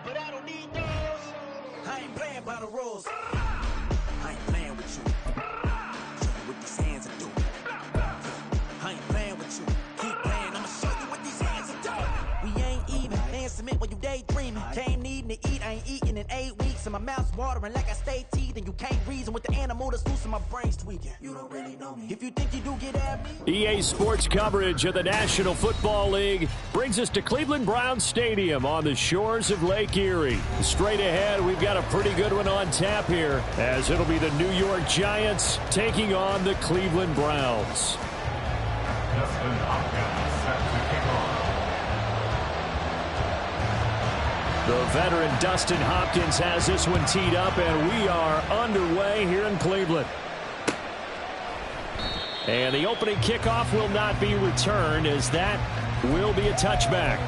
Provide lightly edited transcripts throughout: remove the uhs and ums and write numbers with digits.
but I don't need those. I ain't playing by the rules. I ain't playing with you. Show you what these hands are doing. I ain't playing with you. Keep playing, I'ma show you what these hands are doing. We ain't even laying cement when you daydreaming. Came needing to eat, I ain't eating in 8 weeks. And my mouth's watering like I stay teeth. And you can't reason with the animal that's loose and my brain's tweaking. You don't really know me. If you think you do, get at me. EA Sports coverage of the National Football League brings us to Cleveland Browns Stadium on the shores of Lake Erie. Straight ahead, we've got a pretty good one on tap here, as it'll be the New York Giants taking on the Cleveland Browns. Dustin Hopkins set to kick off. The veteran Dustin Hopkins has this one teed up, and we are underway here in Cleveland. And the opening kickoff will not be returned, as that will be a touchback.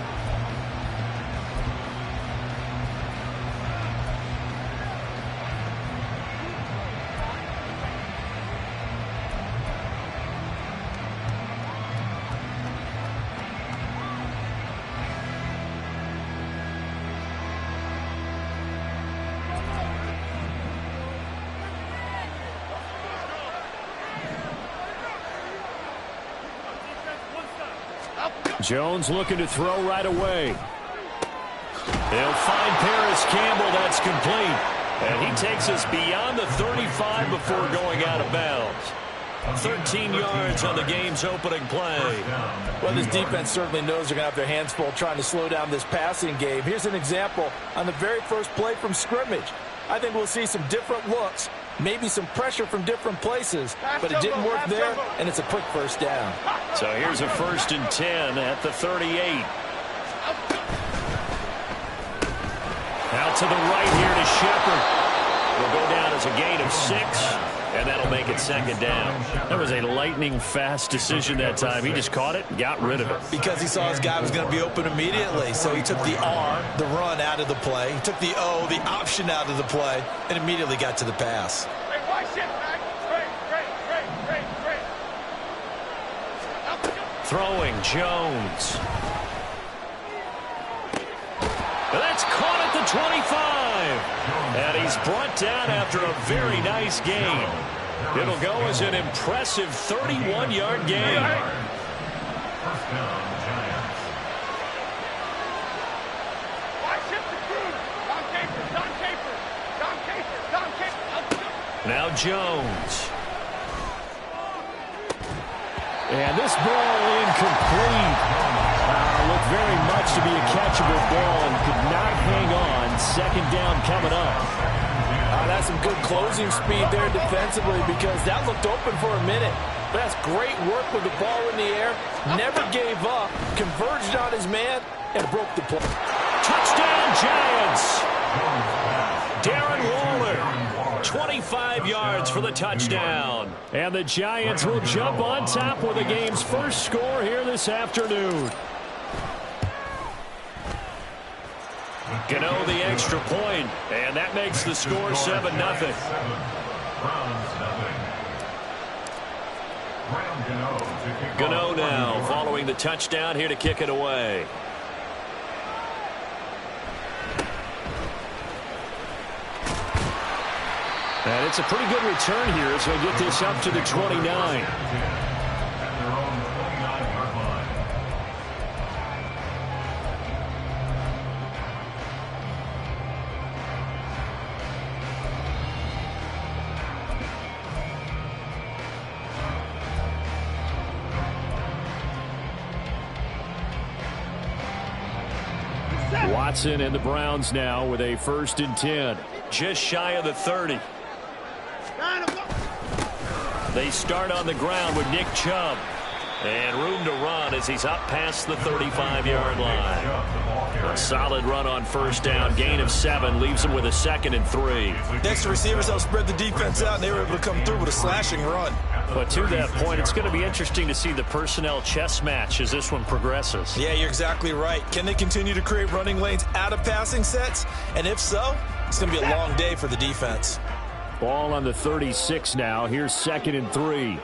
Jones looking to throw right away. They'll find Paris Campbell. That's complete. And he takes us beyond the 35 before going out of bounds. 13 yards on the game's opening play. Well, this defense certainly knows they're going to have their hands full trying to slow down this passing game. Here's an example on the very first play from scrimmage. I think we'll see some different looks, maybe some pressure from different places, but it didn't work there, and it's a quick first down. So here's a 1st and 10 at the 38. Out to the right here to Shepard. Will go down as a gain of 6, and that'll make it 2nd down. That was a lightning-fast decision that time. He just caught it and got rid of it. Because he saw his guy was going to be open immediately, so he took the R, the run, out of the play. He took the O, the option, out of the play, and immediately got to the pass. Throwing Jones. That's caught at the 25. And he's brought down after a very nice game. It'll go as an impressive 31-yard gain. First down, Giants. Now Jones. And this ball incomplete. Looked very much to be a catchable ball and could not hang on. 2nd down coming up. That's some good closing speed there defensively, because that looked open for a minute. But that's great work with the ball in the air. Never gave up. Converged on his man and broke the play. Touchdown Giants. Darren Waller. 25 yards for the touchdown. And the Giants will jump on top with the game's first score here this afternoon. Gano the extra point, and that makes the score 7-0. Gano now following the touchdown here to kick it away. And it's a pretty good return here, so get this up to the 29. Watson and the Browns now with a 1st and 10. Just shy of the 30. They start on the ground with Nick Chubb. And room to run as he's up past the 35-yard line. A solid run on 1st down. Gain of 7 leaves him with a 2nd and 3. Next receivers helped spread the defense out, and they were able to come through with a slashing run. But to that point, it's going to be interesting to see the personnel chess match as this one progresses. Yeah, you're exactly right. Can they continue to create running lanes out of passing sets? And if so, it's going to be a long day for the defense. Ball on the 36 now. Here's 2nd and 3.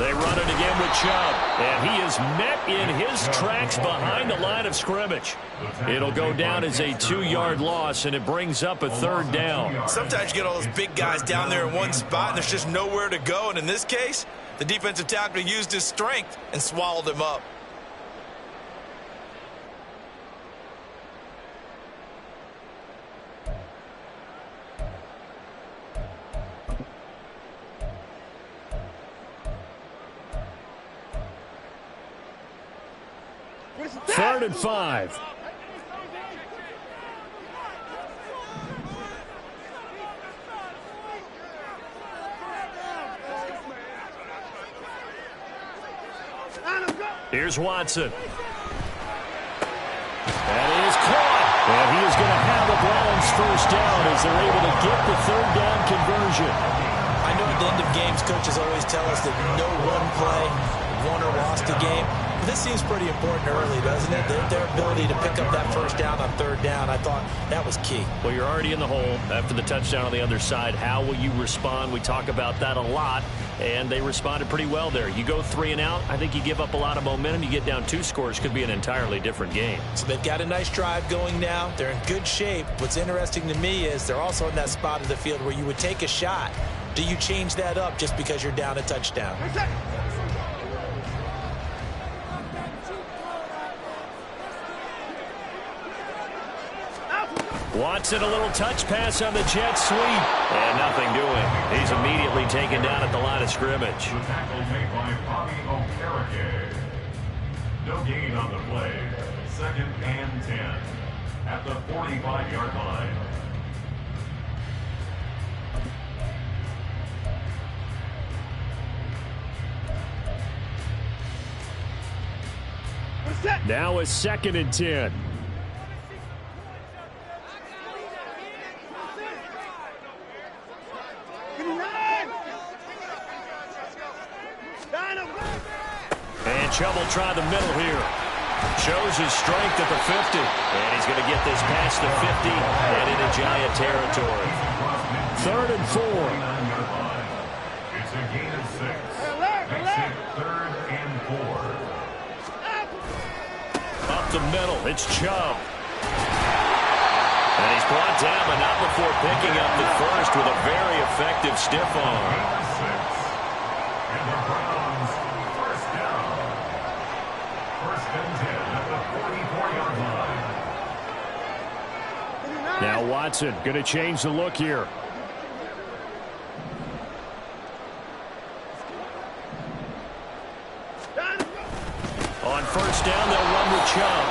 They run it again with Chubb, and he is met in his tracks behind the line of scrimmage. It'll go down as a 2-yard loss, and it brings up a 3rd down. Sometimes you get all those big guys down there in one spot, and there's just nowhere to go. And in this case, the defensive tackle used his strength and swallowed him up. Third and 5. Here's Watson. That is caught. And he is going to have the Browns first down as they're able to get the 3rd down conversion. I know at the end of games, coaches always tell us that no one play won or lost a game. But this seems pretty important early, doesn't it? Their ability to pick up that first down on 3rd down, I thought that was key. Well, you're already in the hole after the touchdown on the other side. How will you respond? We talk about that a lot, and they responded pretty well there. You go 3 and out, I think you give up a lot of momentum. You get down 2 scores, could be an entirely different game. So they've got a nice drive going now. They're in good shape. What's interesting to me is they're also in that spot of the field where you would take a shot. Do you change that up just because you're down a touchdown? Watson, a little touch pass on the jet sweep. And nothing doing. He's immediately taken down at the line of scrimmage. The tackle made by Bobby Okereke. No gain on the play. 2nd and 10 at the 45-yard line. Now a 2nd and 10. And Chubb will try the middle here. Shows his strength at the 50. And he's going to get this past the 50 and into Giant territory. 3rd and 4. It's a gain of 6. Makes it 3rd and 4. Up the middle, it's Chubb. And he's brought down, but not before picking up the first with a very effective stiff arm. 6. And the Browns first down. 1st and 10 at the 44-yard line. Now Watson going to change the look here. On 1st down, they'll run with Chubb.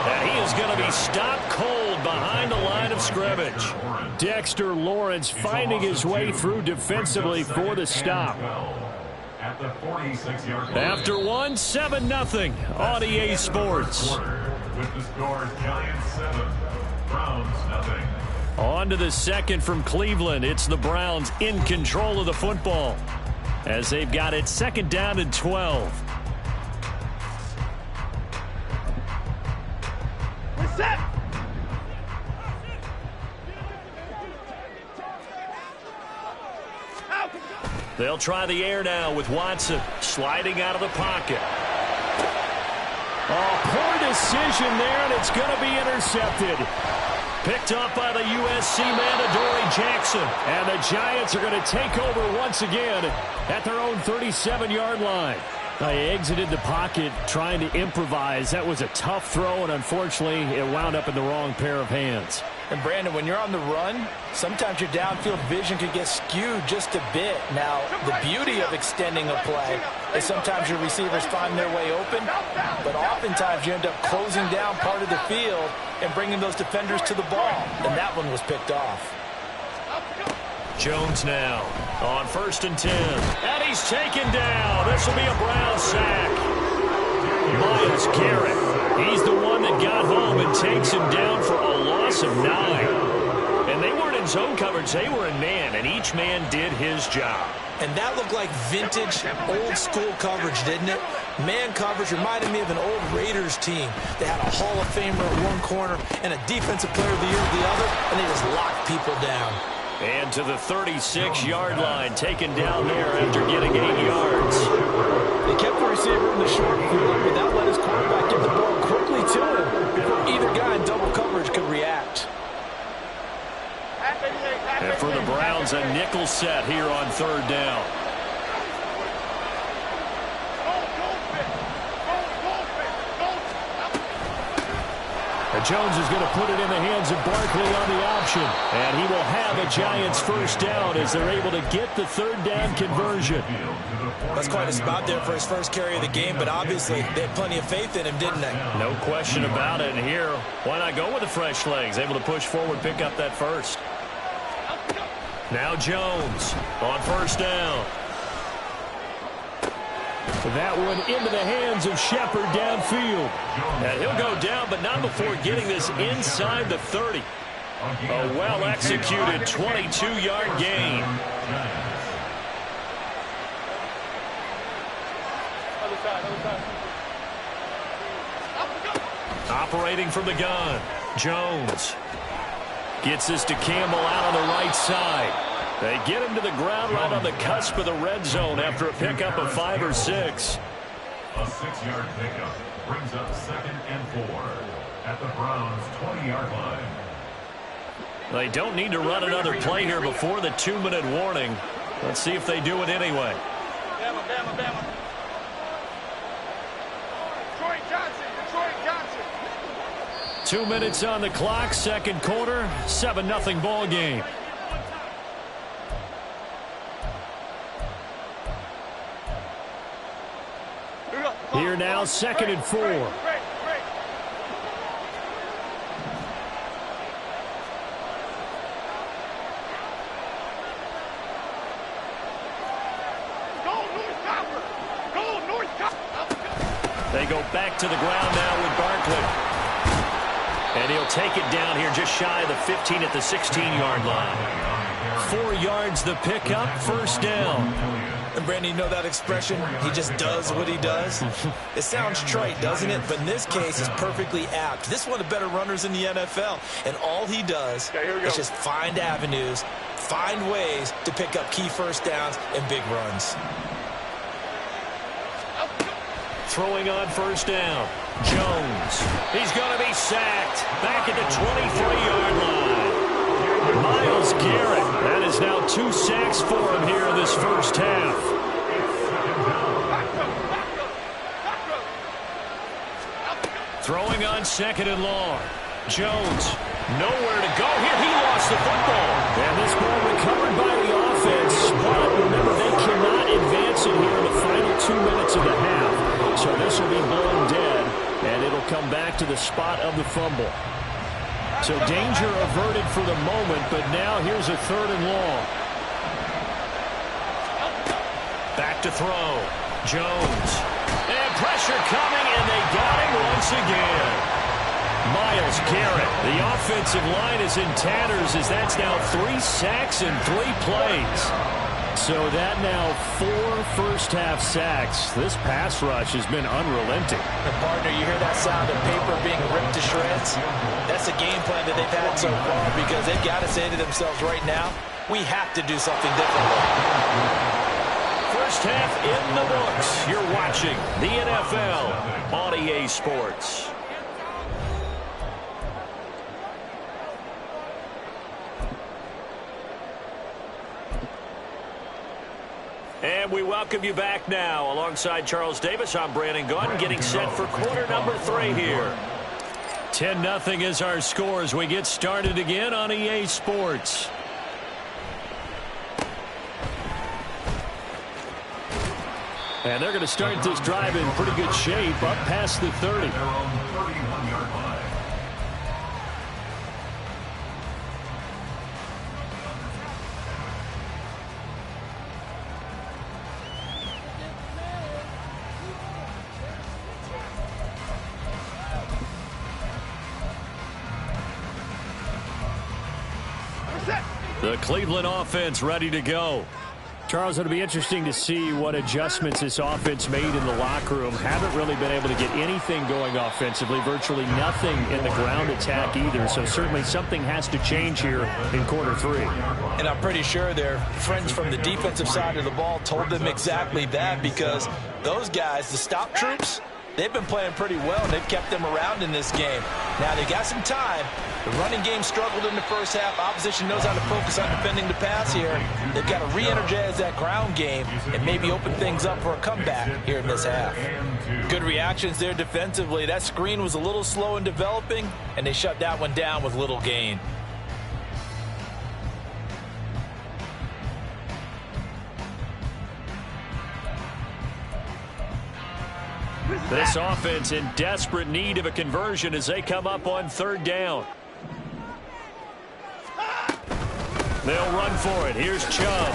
And he is going to be stopped cold behind the line of scrimmage. Dexter Lawrence finding his way through defensively for the stop. At the 46-yard line. After 1, 7-0 on EA Sports. With the scores, Giants 7, Browns 0. On to the 2nd from Cleveland. It's the Browns in control of the football as they've got it 2nd down and 12. They'll try the air now with Watson sliding out of the pocket. Oh, poor decision there, and it's going to be intercepted. Picked up by the USC man, Adoree Jackson. And the Giants are going to take over once again at their own 37-yard line. They exited the pocket trying to improvise. That was a tough throw, and unfortunately, it wound up in the wrong pair of hands. And Brandon, when you're on the run, sometimes your downfield vision could get skewed just a bit. Now, the beauty of extending a play is sometimes your receivers find their way open, but oftentimes you end up closing down part of the field and bringing those defenders to the ball. And that one was picked off. Jones now on 1st and 10. And he's taken down. This will be a Brown sack. Myles Garrett. He's the one that got home and takes him down for a loss of 9. And they weren't in zone coverage. They were in man, and each man did his job. And that looked like vintage, old-school coverage, didn't it? Man coverage reminded me of an old Raiders team. They had a Hall of Famer at one corner and a Defensive Player of the Year at the other, and they just locked people down. And to the 36-yard line, taken down there after getting 8 yards. They kept the receiver in the short field, but that let his quarterback get the ball quickly to him before either guy in double coverage could react. And for the Browns, a nickel set here on third down. Jones is going to put it in the hands of Barkley on the option. And he will have a Giants first down as they're able to get the third down conversion. That's quite a spot there for his first carry of the game, but obviously they had plenty of faith in him, didn't they? No question about it. And here, why not go with the fresh legs? Able to push forward, pick up that first. Now Jones on first down. That one into the hands of Shepard downfield. And he'll go down, but not before getting this inside the 30. A well-executed 22-yard gain. Operating from the gun, Jones gets this to Campbell out on the right side. They get him to the ground right on the cusp of the red zone after a pickup of 5 or 6. A 6-yard pickup brings up 2nd and 4 at the Browns' 20-yard line. They don't need to run another play here before the 2-minute warning. Let's see if they do it anyway. Bama. Detroit Johnson. 2 minutes on the clock, second quarter, 7-0 ball game. Here now, 2nd and 4. They go back to the ground now with Barkley. And he'll take it down here just shy of the 15 at the 16-yard line. 4 yards the pickup, first down. And Brandon, you know that expression? He just does what he does. It sounds trite, doesn't it? But in this case, it's perfectly apt. This is one of the better runners in the NFL. And all he does is just find avenues, find ways to pick up key first downs and big runs. Throwing on first down, Jones. He's going to be sacked back at the 23-yard line. Myles Garrett. That is now 2 sacks for him here in this first half. Throwing on 2nd and long. Jones, nowhere to go here. He lost the football. And this ball recovered by the offense. But remember, they cannot advance it here in the final 2 minutes of the half. So this will be blown dead, and it'll come back to the spot of the fumble. So danger averted for the moment, but now here's a 3rd and long. Back to throw. Jones. And pressure coming, and they got him once again. Myles Garrett. The offensive line is in tatters as that's now 3 sacks in 3 plays. So that now 4 first-half sacks. This pass rush has been unrelenting. And partner, you hear that sound of paper being ripped to shreds? That's a game plan that they've had so far because they've got to say to themselves right now, we have to do something differently. First half in the books. You're watching the NFL on EA Sports. And we welcome you back now. Alongside Charles Davis, I'm Brandon Gaudin, getting set for quarter number 3 here. 10-0 is our score as we get started again on EA Sports. And they're going to start this drive in pretty good shape, up past the 30. Their own 31-yard line. The Cleveland offense ready to go. Charles, it'll be interesting to see what adjustments this offense made in the locker room. Haven't really been able to get anything going offensively, virtually nothing in the ground attack either. So certainly something has to change here in quarter 3. And I'm pretty sure their friends from the defensive side of the ball told them exactly that, because those guys, the stop troops, they've been playing pretty well, and they've kept them around in this game. Now, they got some time. The running game struggled in the first half. Opposition knows how to focus on defending the pass here. They've got to re-energize that ground game and maybe open things up for a comeback here in this half. Good reactions there defensively. That screen was a little slow in developing, and they shut that one down with little gain. This offense in desperate need of a conversion as they come up on 3rd down. They'll run for it. Here's Chubb.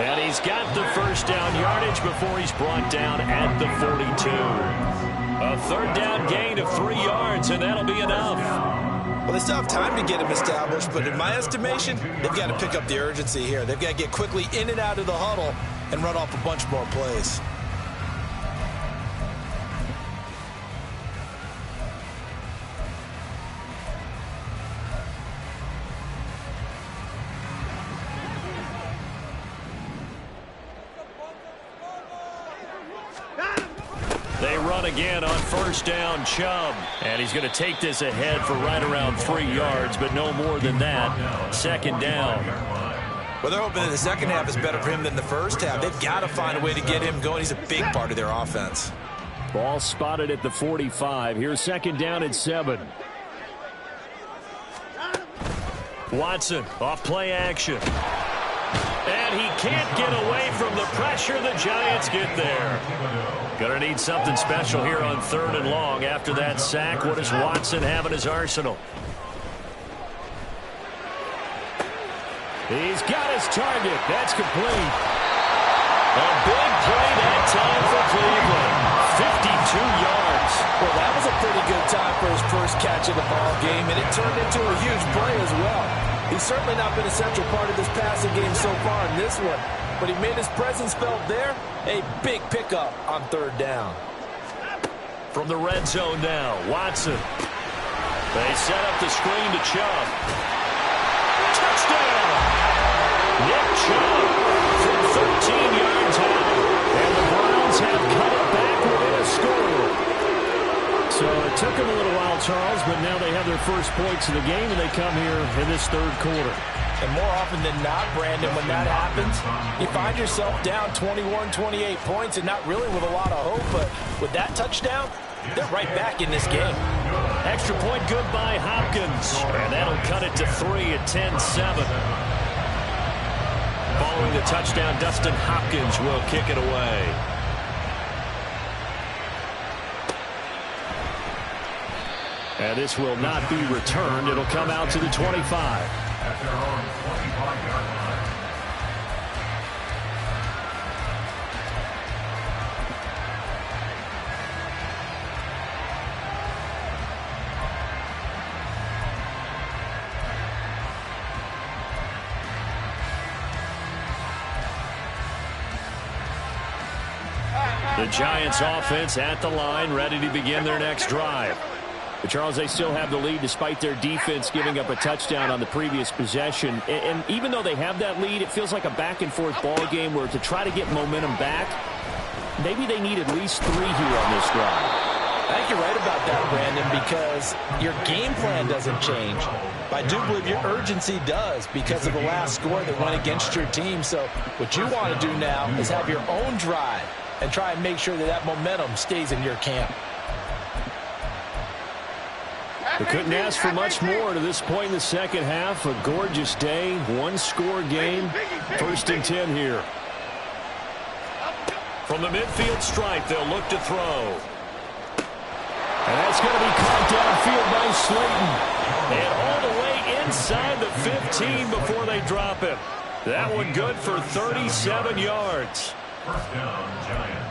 And he's got the first down yardage before he's brought down at the 42. A 3rd down gain of 3 yards, and that'll be enough. Well, they still have time to get him established, but in my estimation, they've got to pick up the urgency here. They've got to get quickly in and out of the huddle and run off a bunch more plays. They run again on 1st down, Chubb. And he's going to take this ahead for right around 3 yards, but no more than that. 2nd down. Well, they're hoping that the second half is better for him than the first half. They've got to find a way to get him going. He's a big part of their offense. Ball spotted at the 45. Here's 2nd down and 7. Watson off play action. And he can't get away from the pressure. The Giants get there. Going to need something special here on 3rd and long. After that sack, what does Watson have in his arsenal? He's got his target. That's complete. A big play that time for Cleveland. 52 yards. Well, that was a pretty good time for his first catch of the ball game, and it turned into a huge play as well. He's certainly not been a central part of this passing game so far in this one, but he made his presence felt there. A big pickup on 3rd down. From the red zone now, Watson. They set up the screen to Chubb. Touchdown! Nick Chubb from 13 yards out. And the Browns have cut it back within a score. So it took them a little while, Charles, but now they have their first points of the game, and they come here in this 3rd quarter. And more often than not, Brandon, when that happens, you find yourself down 21, 28 points, and not really with a lot of hope, but with that touchdown, they're right back in this game. Extra point good by Hopkins, and that'll cut it to 3 at 10-7. Following the touchdown, Dustin Hopkins will kick it away. And this will not be returned. It'll come out to the 25. At their own 25-yard line. The Giants offense at the line, ready to begin their next drive. But Charles, they still have the lead despite their defense giving up a touchdown on the previous possession. And even though they have that lead, it feels like a back-and-forth ball game where to try to get momentum back, maybe they need at least 3 here on this drive. I think you're right about that, Brandon, because your game plan doesn't change. But I do believe your urgency does because of the last score that went against your team. So what you want to do now is have your own drive and try and make sure that that momentum stays in your camp. They couldn't ask for much more to this point in the second half. A gorgeous day, 1-score game. 1st and 10 here. From the midfield stripe, they'll look to throw. And that's going to be caught downfield by Slayton. And all the way inside the 15 before they drop him. That one good for 37 yards. 1st down, Giants.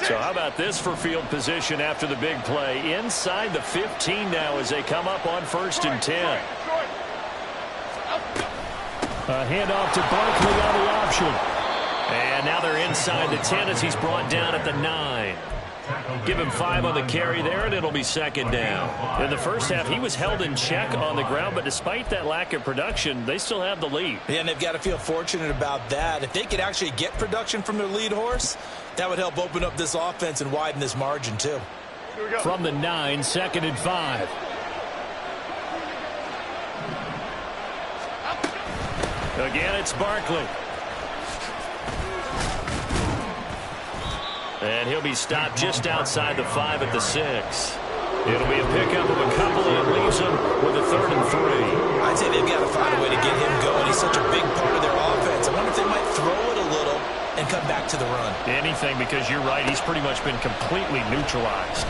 So how about this for field position after the big play? Inside the 15 now as they come up on 1st and 10. A handoff to Barkley on the option. And now they're inside the 10 as he's brought down at the 9. Give him 5 on the carry there, and it'll be second down. In the first half, he was held in check on the ground, but despite that lack of production, they still have the lead. Yeah, and they've got to feel fortunate about that. If they could actually get production from their lead horse, that would help open up this offense and widen this margin, too. From the 9, 2nd and 5. Again, it's Barkley. And he'll be stopped just outside the 5 at the 6. It'll be a pickup of a couple, and it leaves him with a 3rd and 3. I'd say they've got to find a way to get him going. He's such a big part of their offense. I wonder if they might throw it a little and come back to the run. Anything, because you're right, he's pretty much been completely neutralized.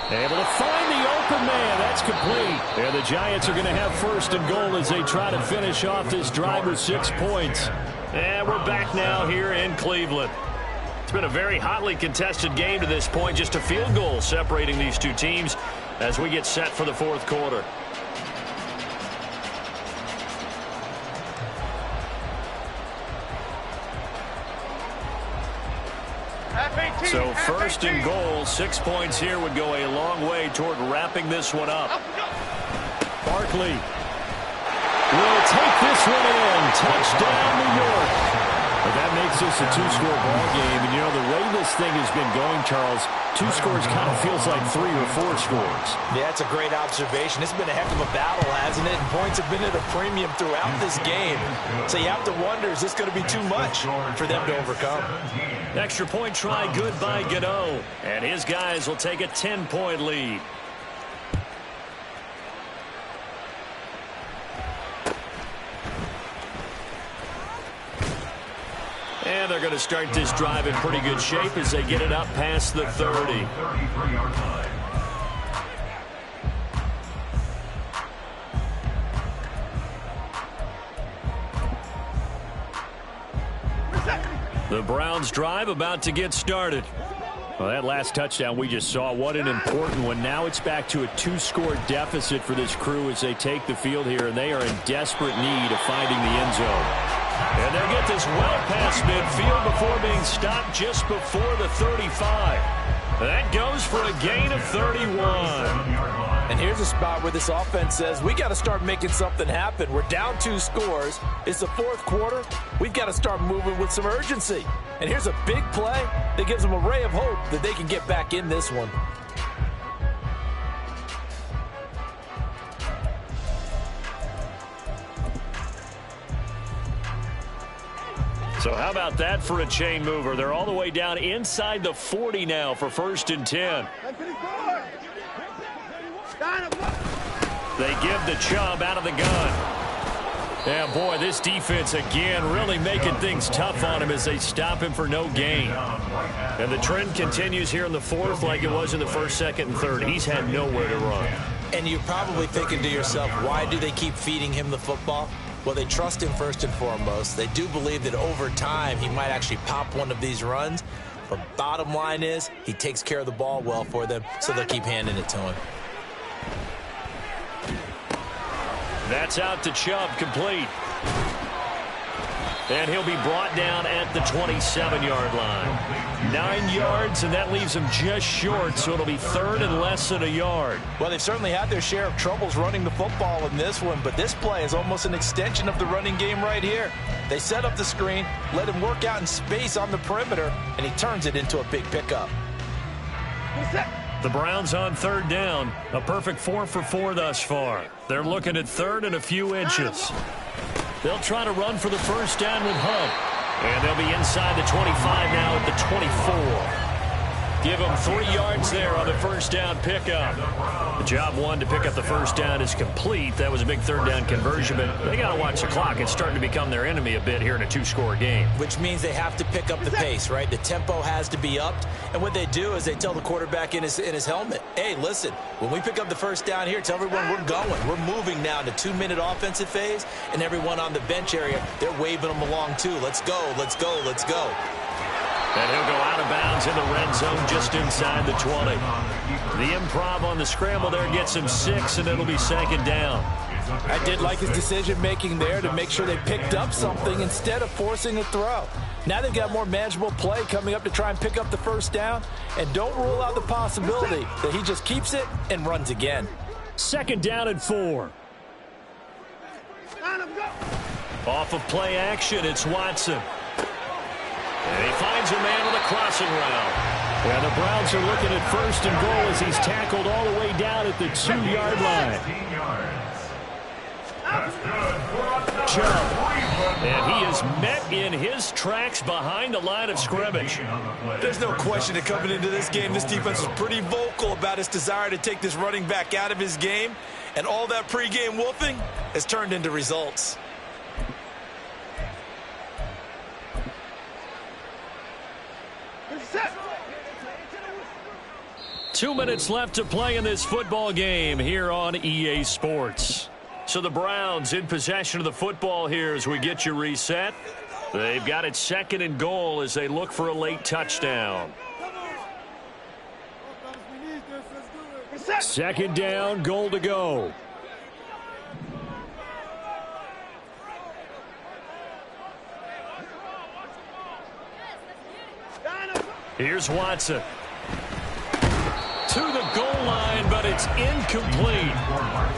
Able to find the open man. That's complete. And the Giants are going to have 1st and goal as they try to finish off this drive with 6 points. And we're back now here in Cleveland. It's been a very hotly contested game to this point. Just a field goal separating these two teams as we get set for the 4th quarter. So 1st and goal, 6 points here would go a long way toward wrapping this one up. Barkley will take this one in. Touchdown, New York. But that makes this a 2-score ball game. And, you know, the way this thing has been going, Charles, 2 scores kind of feels like 3 or 4 scores. Yeah, that's a great observation. It's been a heck of a battle, hasn't it? And points have been at a premium throughout this game. So you have to wonder, is this going to be too much for them to overcome? Extra point try good by Gano. And his guys will take a 10-point lead. And they're going to start this drive in pretty good shape as they get it up past the 30. 33-yard line. The Browns drive about to get started. Well, that last touchdown we just saw, what an important one. Now it's back to a 2-score deficit for this crew as they take the field here, and they are in desperate need of finding the end zone. And they get this well past midfield before being stopped just before the 35. That goes for a gain of 31. And here's a spot where this offense says, we got to start making something happen. We're down 2 scores. It's the 4th quarter. We've got to start moving with some urgency. And here's a big play that gives them a ray of hope that they can get back in this one. So how about that for a chain mover? They're all the way down inside the 40 now for 1st and 10. They give the Chubb out of the gun. Yeah, boy, this defense again really making things tough on him as they stop him for no gain. And the trend continues here in the 4th like it was in the 1st, 2nd, and 3rd. He's had nowhere to run. And you're probably thinking to yourself, why do they keep feeding him the football? Well, they trust him first and foremost. They do believe that over time he might actually pop one of these runs. But bottom line is he takes care of the ball well for them, so they'll keep handing it to him. That's out to Chubb, complete. And he'll be brought down at the 27-yard line. 9 yards, and that leaves him just short, so it'll be 3rd and less than a yard. Well, they've certainly had their share of troubles running the football in this one, but this play is almost an extension of the running game right here. They set up the screen, let him work out in space on the perimeter, and he turns it into a big pickup. The Browns on 3rd down. A perfect 4 for 4 thus far. They're looking at 3rd and a few inches. They'll try to run for the 1st down with Hunt. And they'll be inside the 25 now at the 24. Give them 3 yards there on the 1st down pickup. The job one to pick up the 1st down is complete. That was a big 3rd down conversion, but they got to watch the clock. It's starting to become their enemy a bit here in a 2-score game. Which means they have to pick up the pace, right? The tempo has to be upped. And what they do is they tell the quarterback in his helmet, hey, listen, when we pick up the 1st down here, tell everyone we're going. We're moving now to 2-minute offensive phase, and everyone on the bench area, they're waving them along too. Let's go, let's go, let's go. And he'll go out of bounds in the red zone just inside the 20. The improv on the scramble there gets him 6, and it'll be 2nd down. I did like his decision-making there to make sure they picked up something instead of forcing a throw. Now they've got more manageable play coming up to try and pick up the first down, and don't rule out the possibility that he just keeps it and runs again. 2nd down and 4. Off of play action, it's Watson. And he finds a man on the crossing route. And the Browns are looking at 1st and goal as he's tackled all the way down at the 2-yard line. Chubb. And he is met in his tracks behind the line of scrimmage. There's no question that coming into this game, this defense was pretty vocal about its desire to take this running back out of his game. And all that pregame wolfing has turned into results. Set. 2 minutes left to play in this football game here on EA Sports. So the Browns in possession of the football here as we get you reset. They've got it 2nd and goal as they look for a late touchdown. 2nd down, goal to go. Here's Watson. To the goal line, but it's incomplete.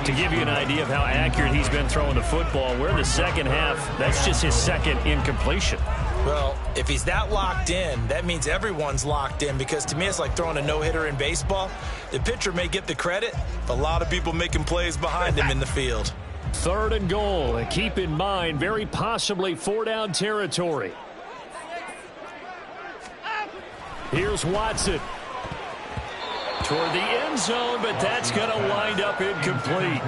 To give you an idea of how accurate he's been throwing the football, we're in the 2nd half. That's just his 2nd incompletion. Well, if he's that locked in, that means everyone's locked in, because to me it's like throwing a no-hitter in baseball. The pitcher may get the credit, but a lot of people making plays behind him in the field. 3rd and goal, and keep in mind, very possibly 4-down territory. Here's Watson. Toward the end zone, but that's going to wind up incomplete.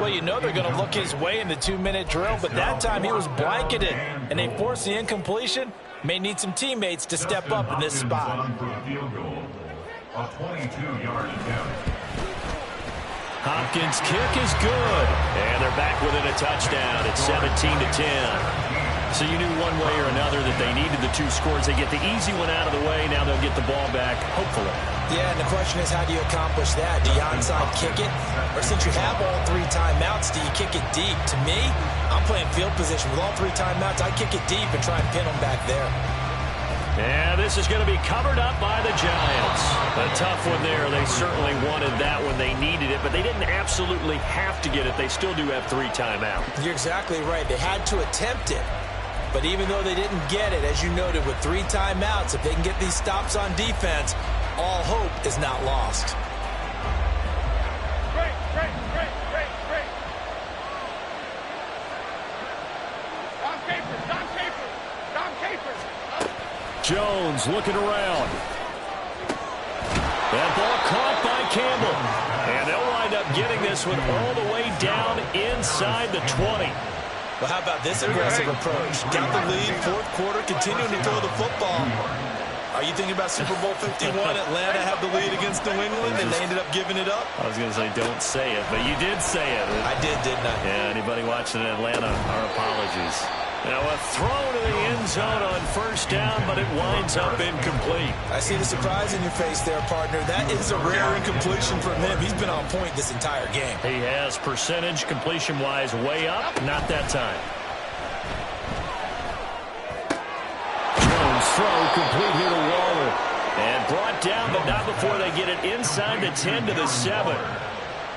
Well, you know they're going to look his way in the 2-minute drill, but that time he was blanketed, and they forced the incompletion. May need some teammates to step up in this spot. Hopkins' kick is good, and they're back within a touchdown. It's 17-10. So you knew one way or another that they needed the 2 scores. They get the easy one out of the way. Now they'll get the ball back, hopefully. Yeah, and the question is, how do you accomplish that? Do you onside kick it? Or since you have all 3 timeouts, do you kick it deep? To me, I'm playing field position. With all 3 timeouts, I kick it deep and try and pin them back there. And this is going to be covered up by the Giants. A tough one there. They certainly wanted that when they needed it, but they didn't absolutely have to get it. They still do have 3 timeouts. You're exactly right. They had to attempt it. But even though they didn't get it, as you noted, with 3 timeouts, if they can get these stops on defense, all hope is not lost. Great. Dom Capers. Jones looking around. That ball caught by Campbell. And they'll wind up getting this one all the way down inside the 20. Well, how about this aggressive approach? Got the lead, 4th quarter, continuing to throw the football. Are you thinking about Super Bowl 51? Atlanta have the lead against New England, and they ended up giving it up? I was going to say don't say it, but you did say it. I did, didn't I? Yeah, anybody watching in Atlanta, our apologies. Now a throw to the end zone on 1st down, but it winds up incomplete. I see the surprise in your face there, partner. That is a rare incompletion from him. He's been on point this entire game. He has percentage completion-wise way up. Not that time. Jones throw complete here to Waller. And brought down, but not before they get it inside the 10 to the 7.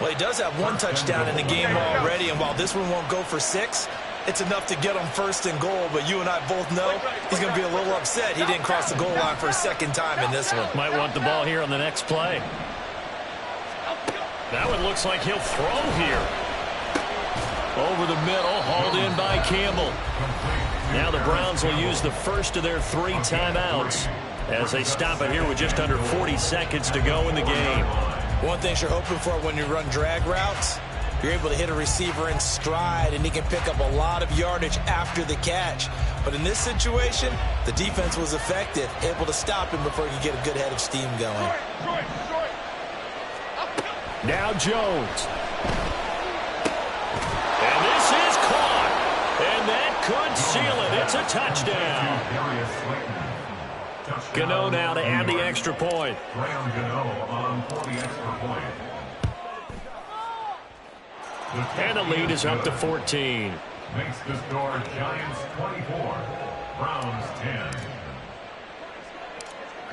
Well, he does have 1 touchdown in the game already, and while this one won't go for 6, it's enough to get him 1st and goal, but you and I both know he's going to be a little upset he didn't cross the goal line for a 2nd time in this one. Might want the ball here on the next play. That one looks like he'll throw here. Over the middle, hauled in by Campbell. Now the Browns will use the first of their 3 timeouts as they stop it here with just under 40 seconds to go in the game. One thing you're hoping for when you run drag routes, you're able to hit a receiver in stride, and he can pick up a lot of yardage after the catch. But in this situation, the defense was effective, able to stop him before he could get a good head of steam going. Now Jones. And this is caught. And that could seal it. It's a touchdown. Gano now to add the extra point. And the lead is up to 14. Makes the score Giants 24, Browns 10.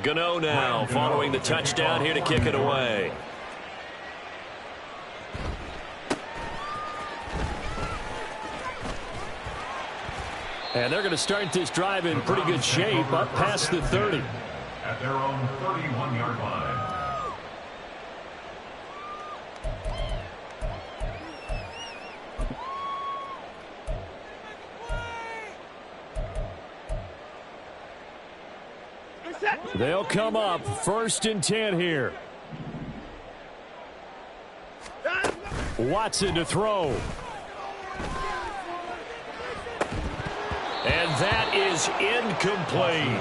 Gano now following the touchdown here to kick it away. And they're going to start this drive in pretty good shape up past the 30. At their own 31-yard line. They'll come up 1st and 10 here. Watson to throw. And that is incomplete.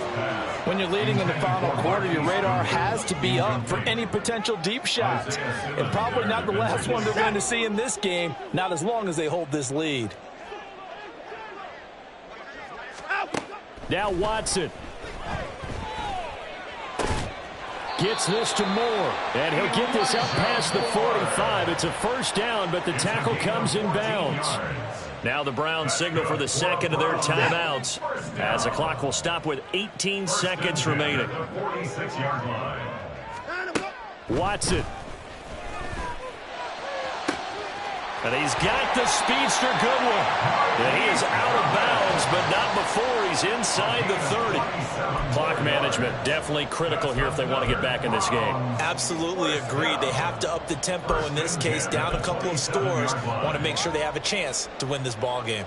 When you're leading in the final quarter, your radar has to be up for any potential deep shots. And probably not the last one they're going to see in this game, not as long as they hold this lead. Now Watson. Gets this to Moore. And he'll get this up past the 45. It's a 1st down, but the tackle comes in bounds. Now the Browns signal for the second of their timeouts, as the clock will stop with 18 seconds remaining. Watson. And he's got the speedster Goodwin. And he is out of bounds, but not before he's inside the 30. Clock management definitely critical here if they want to get back in this game. Absolutely agreed. They have to up the tempo in this case, down a couple of scores. Want to make sure they have a chance to win this ball game.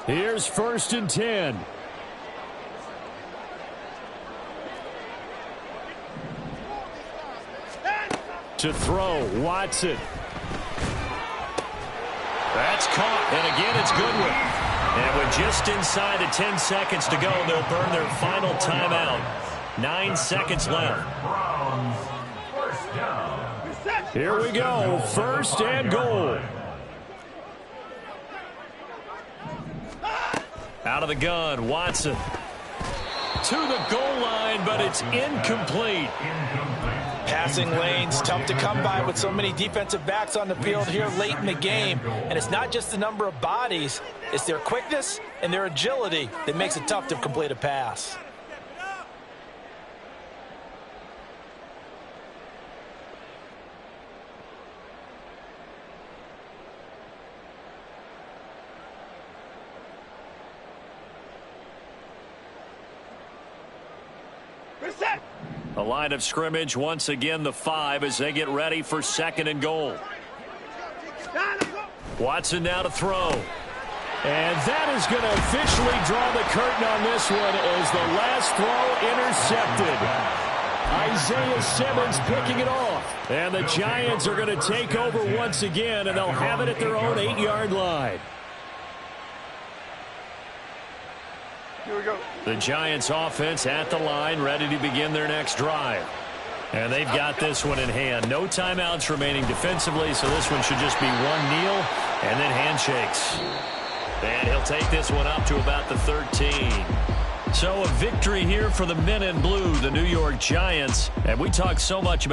Here's 1st and 10. To throw, Watson. That's caught, and again it's Goodwin. And with just inside of 10 seconds to go, they'll burn their final timeout. 9 seconds left. Here we go, 1st and goal. Out of the gun, Watson. To the goal line, but it's incomplete. Passing lanes, tough to come by with so many defensive backs on the field here late in the game. And it's not just the number of bodies, it's their quickness and their agility that makes it tough to complete a pass. A line of scrimmage, once again the 5 as they get ready for 2nd and goal. Watson now to throw. And that is going to officially draw the curtain on this one as the last throw intercepted. Isaiah Simmons picking it off. And the Giants are going to take over once again, and they'll have it at their own 8-yard line. Here we go. The Giants offense at the line, ready to begin their next drive. And they've got this one in hand. No timeouts remaining defensively, so this one should just be one kneel and then handshakes. And he'll take this one up to about the 13. So a victory here for the men in blue, the New York Giants. And we talked so much about